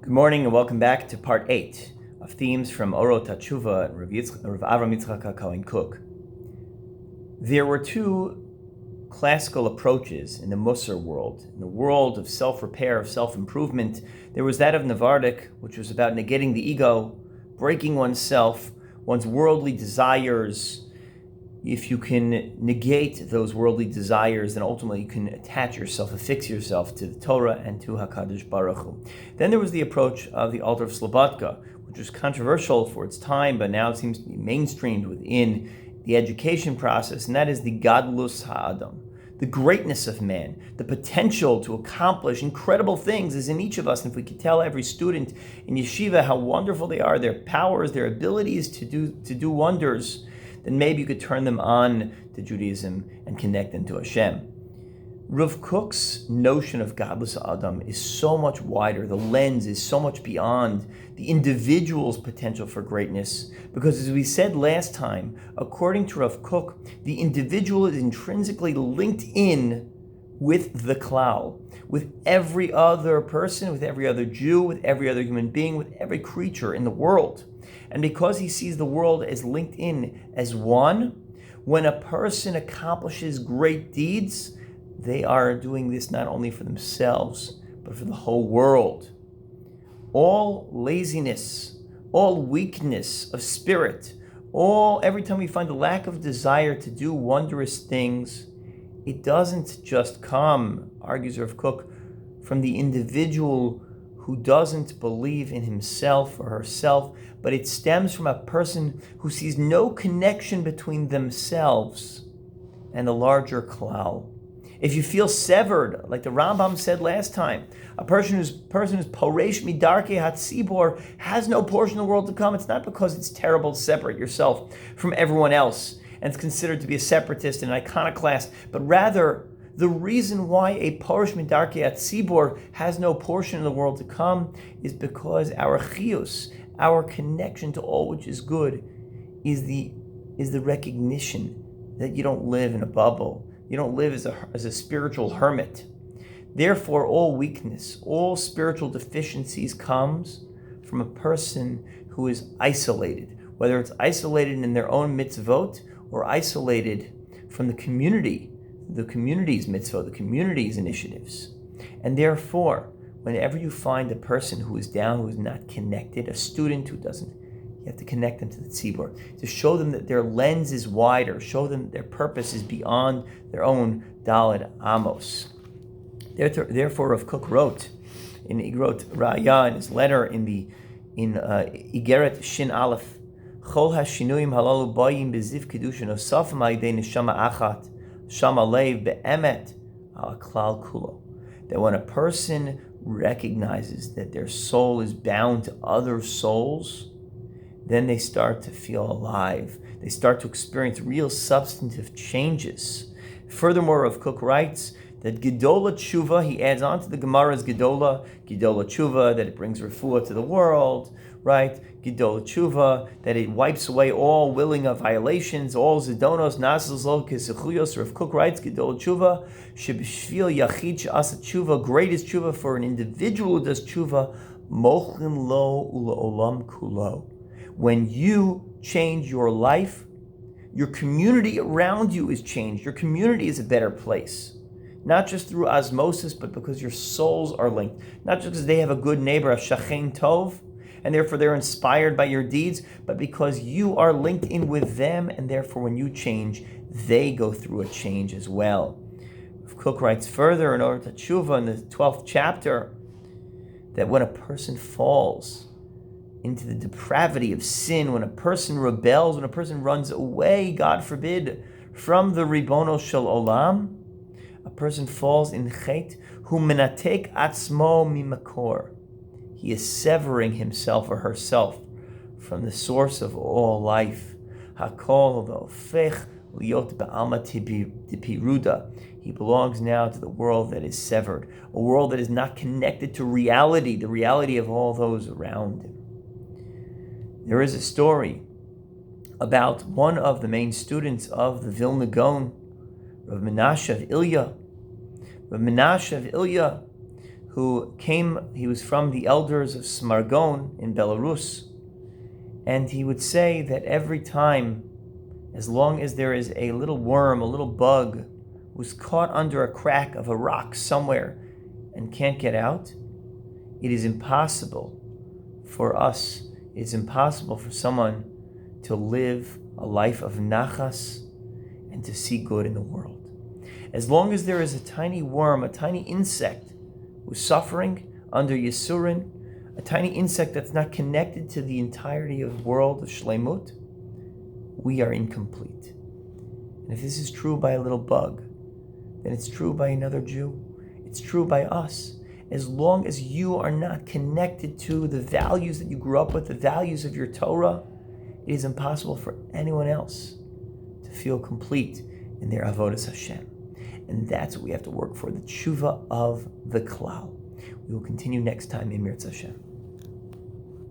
Good morning and welcome back to part 8 of themes from Orot, HaTeshuva, and Rav Avram Yitzchak HaKohen Cook. There were two classical approaches in the Musar world. In the world of self-repair, of self-improvement, there was that of Navardik, which was about negating the ego, breaking oneself, one's worldly desires. If you can negate those worldly desires, then ultimately you can attach yourself, affix yourself to the Torah and to HaKadosh Baruch Hu. Then there was the approach of the Alter of Slobodka, which was controversial for its time, but now it seems to be mainstreamed within the education process, and that is the Gadlus Ha'adam, the greatness of man, the potential to accomplish incredible things is in each of us. And if we could tell every student in yeshiva how wonderful they are, their powers, their abilities to do wonders, then maybe you could turn them on to Judaism and connect them to Hashem. Rav Kook's notion of Gadlus Adam is so much wider. The lens is so much beyond the individual's potential for greatness, because as we said last time, according to Rav Kook, the individual is intrinsically linked in with the klal, with every other person, with every other Jew, with every other human being, with every creature in the world. And because he sees the world as linked in as one, when a person accomplishes great deeds, they are doing this not only for themselves, but for the whole world. All laziness, all weakness of spirit, every time we find a lack of desire to do wondrous things, it doesn't just come, argues Rav Kook, from the individual who doesn't believe in himself or herself, but it stems from a person who sees no connection between themselves and the larger klal. If you feel severed, like the Rambam said last time, a person who's poresh midarkei hatzibor has no portion of the world to come. It's not because it's terrible to separate yourself from everyone else and it's considered to be a separatist and an iconoclast, but rather the reason why a poresh midarkei hatzibor has no portion of the world to come is because our chiyus, our connection to all which is good, is the recognition that you don't live in a bubble. You don't live as a spiritual hermit. Therefore, all weakness, all spiritual deficiencies comes from a person who is isolated, whether it's isolated in their own mitzvot or isolated from the community's mitzvot, the community's initiatives. And therefore, whenever you find a person who is down, who is not connected, a student who doesn't, you have to connect them to the tzibur, to show them that their lens is wider, show them that their purpose is beyond their own Daled Amos. Therefore, Rav Kook wrote in Igrot Raya, in his letter in Igeret Shin Aleph, Chol hashinuyim halalu bayim beziv kedushin osafim ha'idei neshama achat shama leiv be'emet al klal kulo. That when a person recognizes that their soul is bound to other souls, then they start to feel alive. They start to experience real substantive changes. Furthermore, Rav Kook writes that Gedola Tshuva, he adds on to the Gemara's Gedola Tshuva, that it brings refuah to the world, right? Gedola Tshuva, that it wipes away all willing of violations, all zidonos, nasils, lo, kesechuyos. Rav Kook writes, Gedola Tshuva, shebishvil yachid she'asa tshuva, greatest tshuva for an individual who does tshuva, mochin lo ula'olam kulo. When you change your life, your community around you is changed. Your community is a better place. Not just through osmosis, but because your souls are linked. Not just because they have a good neighbor, a shachen tov, and therefore they're inspired by your deeds, but because you are linked in with them, and therefore when you change, they go through a change as well. Kook writes further in Orot HaTeshuva in the 12th chapter that when a person falls into the depravity of sin, when a person rebels, when a person runs away, God forbid, from the Ribono Shel Olam, a person falls in chet, hu menatek atzmo mimakor. He is severing himself or herself from the source of all life. Hakol v'ofech liot ba'alma tipiruda. He belongs now to the world that is severed, a world that is not connected to reality, the reality of all those around him. There is a story about one of the main students of the Vilna Gaon, Rav Menashe of Ilya. Rav Menashe of Ilya, who came, he was from the elders of Smargon in Belarus, and he would say that every time, as long as there is a little worm, a little bug, who's caught under a crack of a rock somewhere and can't get out, it is impossible for us, it's impossible for someone to live a life of nachas and to see good in the world. As long as there is a tiny worm, a tiny insect who's suffering under Yisurin, a tiny insect that's not connected to the entirety of the world of Shleimut, we are incomplete. And if this is true by a little bug, then it's true by another Jew. It's true by us. As long as you are not connected to the values that you grew up with, the values of your Torah, it is impossible for anyone else to feel complete in their avodas Hashem. And that's what we have to work for, the tshuva of the klal. We will continue next time in Mirz Hashem.